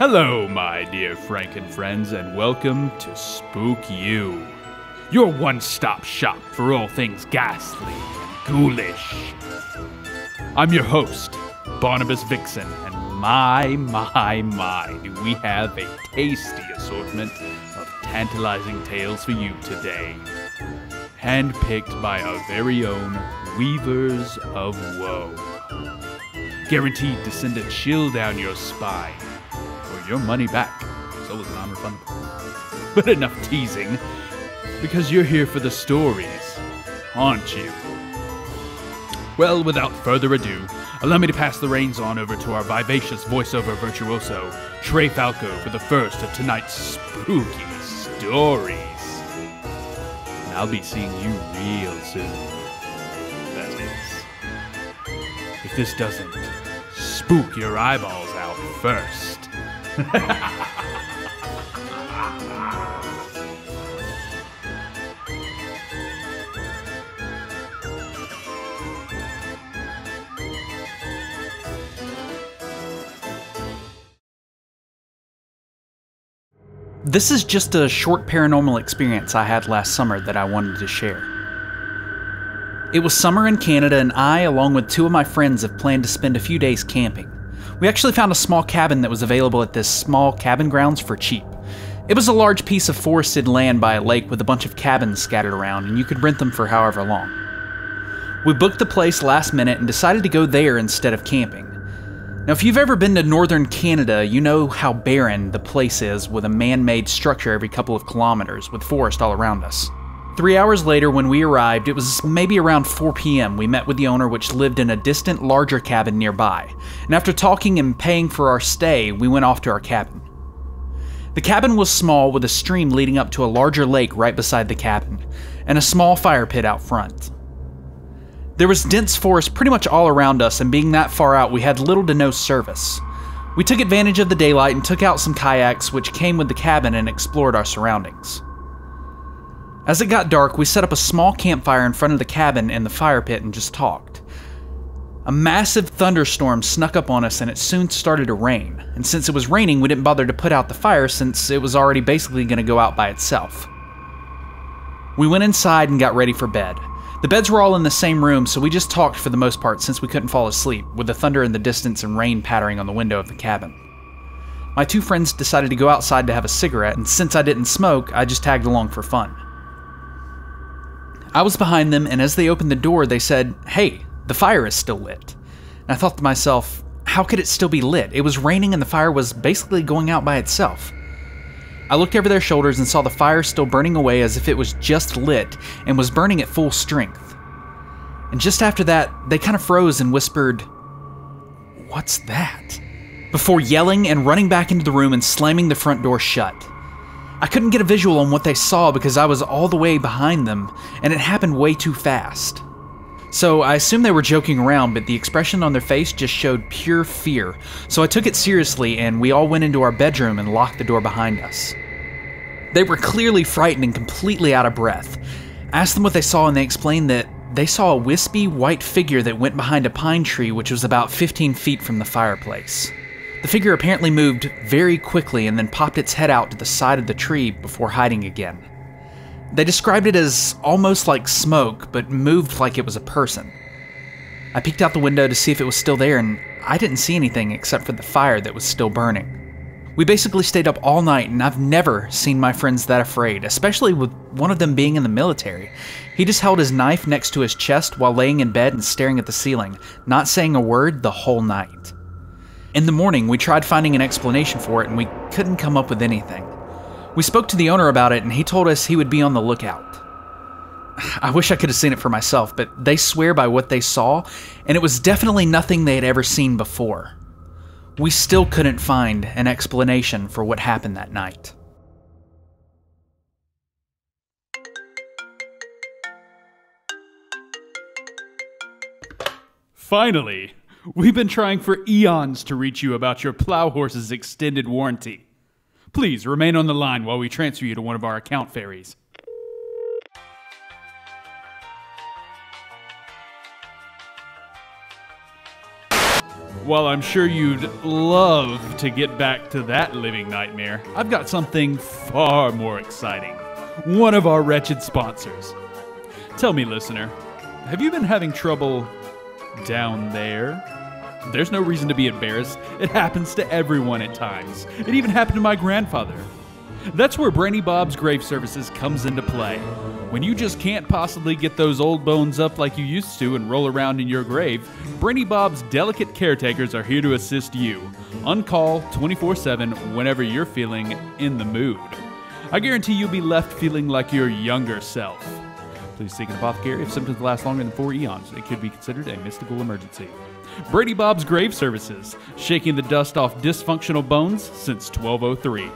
Hello, my dear Franken friends, and welcome to Spookyou, your one-stop shop for all things ghastly and ghoulish. I'm your host, Barnabas Vixen, and my, do we have a tasty assortment of tantalizing tales for you today. Handpicked by our very own Weavers of Woe. Guaranteed to send a chill down your spine, or your money back, so is non-refundable. But enough teasing, because you're here for the stories, aren't you? Well, without further ado, allow me to pass the reins on over to our vivacious voiceover virtuoso, Trey Falco, for the first of tonight's spooky stories. And I'll be seeing you real soon. That is, if this doesn't spook your eyeballs out first. This is just a short paranormal experience I had last summer that I wanted to share. It was summer in Canada, and I, along with two of my friends, have planned to spend a few days camping. We actually found a small cabin that was available at this small cabin grounds for cheap. It was a large piece of forested land by a lake with a bunch of cabins scattered around, and you could rent them for however long. We booked the place last minute and decided to go there instead of camping. Now, if you've ever been to northern Canada, you know how barren the place is, with a man-made structure every couple of kilometers, with forest all around us. 3 hours later, when we arrived, it was maybe around 4 p.m. We met with the owner, which lived in a distant, larger cabin nearby. And after talking and paying for our stay, we went off to our cabin. The cabin was small, with a stream leading up to a larger lake right beside the cabin, and a small fire pit out front. There was dense forest pretty much all around us, and being that far out, we had little to no service. We took advantage of the daylight and took out some kayaks which came with the cabin and explored our surroundings. As it got dark, we set up a small campfire in front of the cabin and the fire pit and just talked. A massive thunderstorm snuck up on us, and it soon started to rain, and since it was raining, we didn't bother to put out the fire since it was already basically going to go out by itself. We went inside and got ready for bed. The beds were all in the same room, so we just talked for the most part since we couldn't fall asleep, with the thunder in the distance and rain pattering on the window of the cabin. My two friends decided to go outside to have a cigarette, and since I didn't smoke, I just tagged along for fun. I was behind them, and as they opened the door, they said, "Hey, the fire is still lit." And I thought to myself, how could it still be lit? It was raining and the fire was basically going out by itself. I looked over their shoulders and saw the fire still burning away as if it was just lit and was burning at full strength. And just after that, they kind of froze and whispered, "What's that?" before yelling and running back into the room and slamming the front door shut. I couldn't get a visual on what they saw because I was all the way behind them, and it happened way too fast. So I assumed they were joking around, but the expression on their face just showed pure fear, so I took it seriously and we all went into our bedroom and locked the door behind us. They were clearly frightened and completely out of breath. I asked them what they saw, and they explained that they saw a wispy white figure that went behind a pine tree which was about 15 feet from the fireplace. The figure apparently moved very quickly and then popped its head out to the side of the tree before hiding again. They described it as almost like smoke, but moved like it was a person. I peeked out the window to see if it was still there, and I didn't see anything except for the fire that was still burning. We basically stayed up all night, and I've never seen my friends that afraid, especially with one of them being in the military. He just held his knife next to his chest while laying in bed and staring at the ceiling, not saying a word the whole night. In the morning, we tried finding an explanation for it, and we couldn't come up with anything. We spoke to the owner about it, and he told us he would be on the lookout. I wish I could have seen it for myself, but they swear by what they saw, and it was definitely nothing they had ever seen before. We still couldn't find an explanation for what happened that night. Finally! We've been trying for eons to reach you about your plow horse's extended warranty. Please remain on the line while we transfer you to one of our account fairies. While I'm sure you'd love to get back to that living nightmare, I've got something far more exciting. One of our wretched sponsors. Tell me, listener, have you been having trouble down there? There's no reason to be embarrassed. It happens to everyone at times. It even happened to my grandfather. That's where Brainy Bob's Grave Services comes into play. When you just can't possibly get those old bones up like you used to and roll around in your grave, Brainy Bob's delicate caretakers are here to assist you. On call 24/7 whenever you're feeling in the mood. I guarantee you'll be left feeling like your younger self. Please seek an apothecary if symptoms last longer than 4 eons. It could be considered a mystical emergency. Brady Bob's Grave Services, shaking the dust off dysfunctional bones since 1203.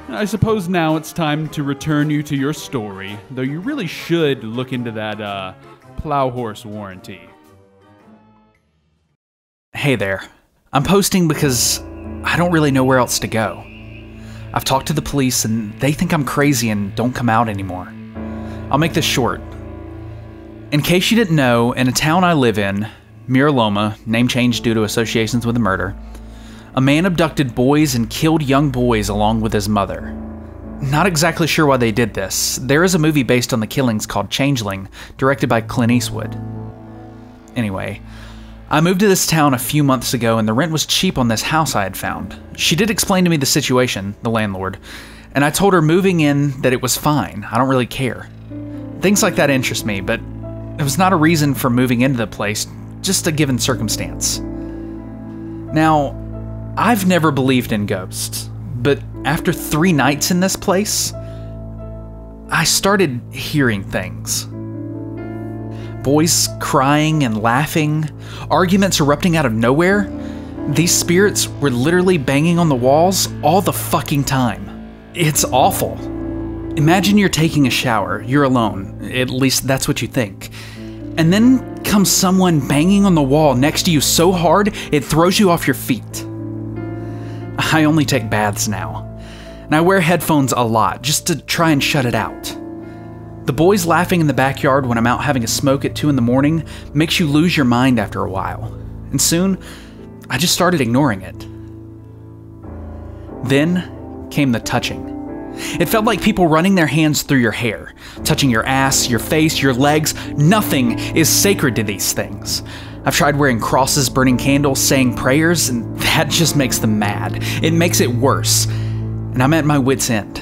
I suppose now it's time to return you to your story, though you really should look into that, plow horse warranty. Hey there. I'm posting because I don't really know where else to go. I've talked to the police and they think I'm crazy and don't come out anymore. I'll make this short. In case you didn't know, in a town I live in, Miraloma, name changed due to associations with a murder, a man abducted boys and killed young boys along with his mother. Not exactly sure why they did this. There is a movie based on the killings called Changeling, directed by Clint Eastwood. Anyway, I moved to this town a few months ago and the rent was cheap on this house I had found. She did explain to me the situation, the landlord, and I told her moving in that it was fine. I don't really care. Things like that interest me, but it was not a reason for moving into the place, just a given circumstance. Now, I've never believed in ghosts, but after 3 nights in this place, I started hearing things. Boys crying and laughing, arguments erupting out of nowhere. These spirits were literally banging on the walls all the fucking time. It's awful. Imagine you're taking a shower, you're alone, at least that's what you think. And then comes someone banging on the wall next to you so hard it throws you off your feet. I only take baths now, and I wear headphones a lot just to try and shut it out. The boys laughing in the backyard when I'm out having a smoke at 2 in the morning makes you lose your mind after a while, and soon I just started ignoring it. Then came the touching. It felt like people running their hands through your hair, touching your ass, your face, your legs. Nothing is sacred to these things. I've tried wearing crosses, burning candles, saying prayers, and that just makes them mad. It makes it worse, and I'm at my wit's end.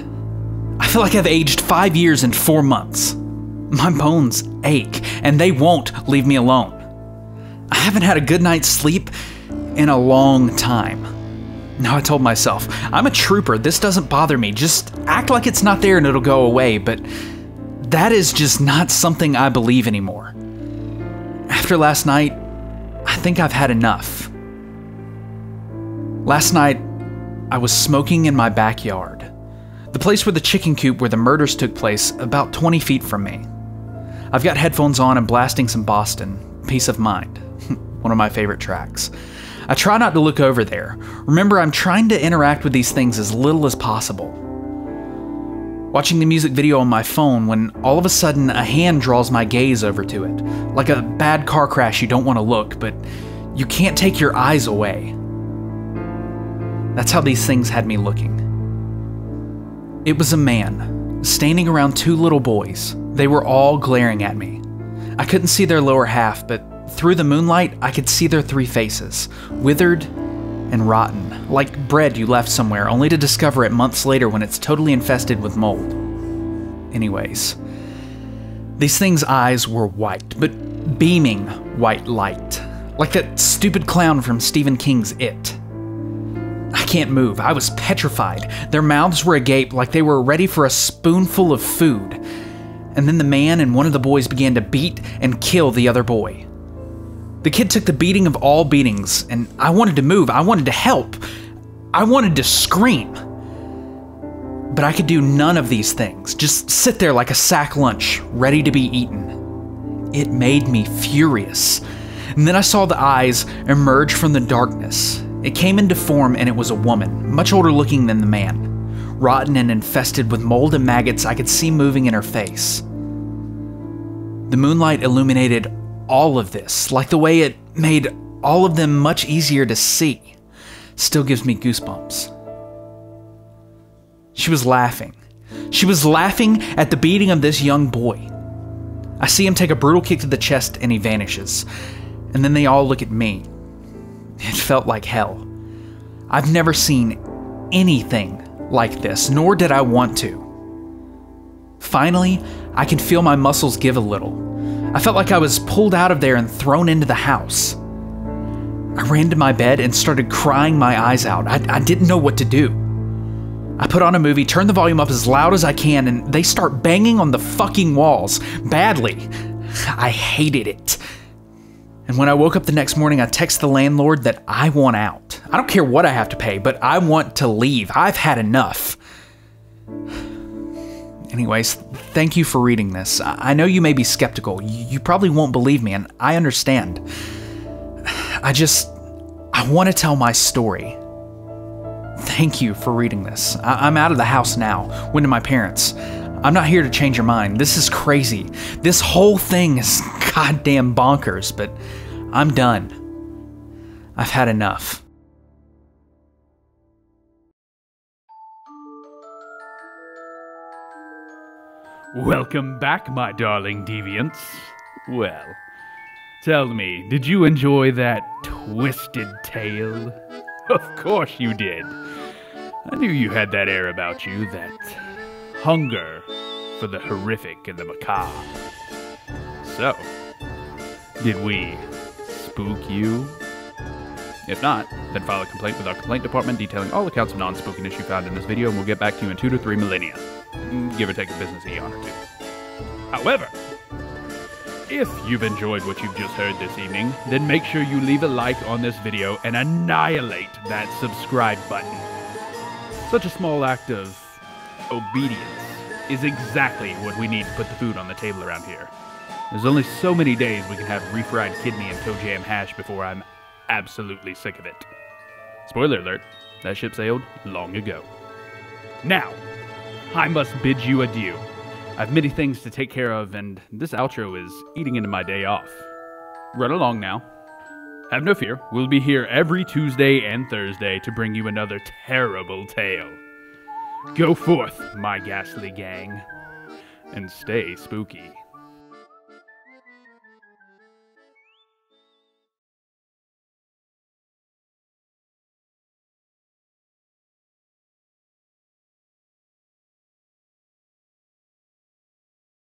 I feel like I've aged 5 years and 4 months. My bones ache, and they won't leave me alone. I haven't had a good night's sleep in a long time. Now I told myself, I'm a trooper, this doesn't bother me, just act like it's not there and it'll go away, but that is just not something I believe anymore. After last night, I think I've had enough. Last night, I was smoking in my backyard, the place where the chicken coop where the murders took place, about 20 feet from me. I've got headphones on and blasting some Boston, Peace of Mind, one of my favorite tracks. I try not to look over there. Remember, I'm trying to interact with these things as little as possible. Watching the music video on my phone when all of a sudden a hand draws my gaze over to it. Like a bad car crash you don't want to look, but you can't take your eyes away. That's how these things had me looking. It was a man, standing around 2 little boys. They were all glaring at me. I couldn't see their lower half, but through the moonlight, I could see their 3 faces, withered and rotten, like bread you left somewhere only to discover it months later when it's totally infested with mold. Anyways, these things' eyes were white, but beaming white light, like that stupid clown from Stephen King's It. I can't move. I was petrified. Their mouths were agape like they were ready for a spoonful of food. And then the man and one of the boys began to beat and kill the other boy. The kid took the beating of all beatings, and I wanted to move. I wanted to help. I wanted to scream. But I could do none of these things. Just sit there like a sack lunch, ready to be eaten. It made me furious. And then I saw the eyes emerge from the darkness. It came into form, and it was a woman, much older looking than the man. Rotten and infested with mold and maggots I could see moving in her face. The moonlight illuminated all of this, like the way it made all of them much easier to see. Still gives me goosebumps. She was laughing. She was laughing at the beating of this young boy. I see him take a brutal kick to the chest and he vanishes. And then they all look at me. It felt like hell. I've never seen anything like this, nor did I want to. Finally, I can feel my muscles give a little. I felt like I was pulled out of there and thrown into the house. I ran to my bed and started crying my eyes out. I didn't know what to do. I put on a movie, turned the volume up as loud as I can, and they start banging on the fucking walls. Badly. I hated it. And when I woke up the next morning, I texted the landlord that I want out. I don't care what I have to pay, but I want to leave. I've had enough. Anyways, thank you for reading this. I know you may be skeptical. You probably won't believe me, and I understand. I want to tell my story. Thank you for reading this. I'm out of the house now. Went to my parents. I'm not here to change your mind. This is crazy. This whole thing is goddamn bonkers, but I'm done. I've had enough. Welcome back, my darling deviants. Well, tell me, did you enjoy that twisted tale? Of course you did. I knew you had that air about you, that hunger for the horrific and the macabre. So, did we spook you? If not, then file a complaint with our complaint department detailing all accounts of non-spookiness you found in this video, and we'll get back to you in 2 to 3 millennia. Give or take a business eon or two. However, if you've enjoyed what you've just heard this evening, then make sure you leave a like on this video and annihilate that subscribe button. Such a small act of obedience is exactly what we need to put the food on the table around here. There's only so many days we can have refried kidney and toe jam hash before I'm absolutely sick of it. Spoiler alert, that ship sailed long ago. Now, I must bid you adieu. I've many things to take care of, and this outro is eating into my day off. Run along now. Have no fear, we'll be here every Tuesday and Thursday to bring you another terrible tale. Go forth, my ghastly gang, and stay spooky.